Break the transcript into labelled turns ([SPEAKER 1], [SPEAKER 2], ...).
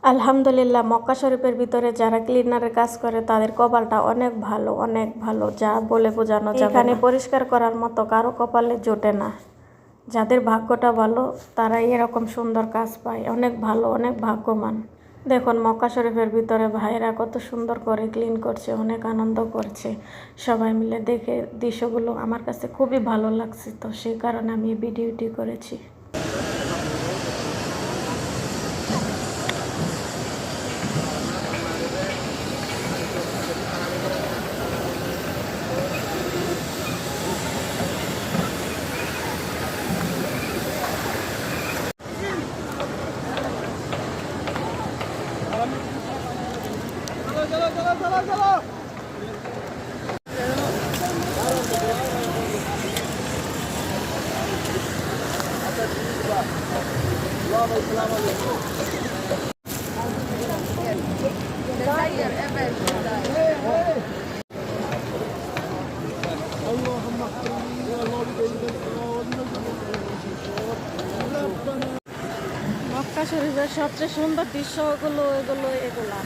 [SPEAKER 1] আলহামদুলিল্লাহ, মক্কা শরীফের ভিতরে যারা ক্লিনারের কাজ করে তাদের কপালটা অনেক ভালো, যা বলে বোঝানো যাবে না। এখানে পরিষ্কার করার মতো কারো কপালে জোটে না। যাদের ভাগ্যটা ভালো তারাই এরকম সুন্দর কাজ পায়। অনেক ভালো, অনেক ভাগ্যবান। দেখুন মক্কা শরীফের ভিতরে ভাইরা কত সুন্দর করে ক্লিন করছে, অনেক আনন্দ করছে সবাই মিলে। দেখে দৃশ্যগুলো আমার কাছে খুবই ভালো লাগছে, তো সেই কারণে আমি ভিডিওটি করেছি। মক্কা শরীফের সবচেয়ে সুন্দর দৃশ্য এগুলা।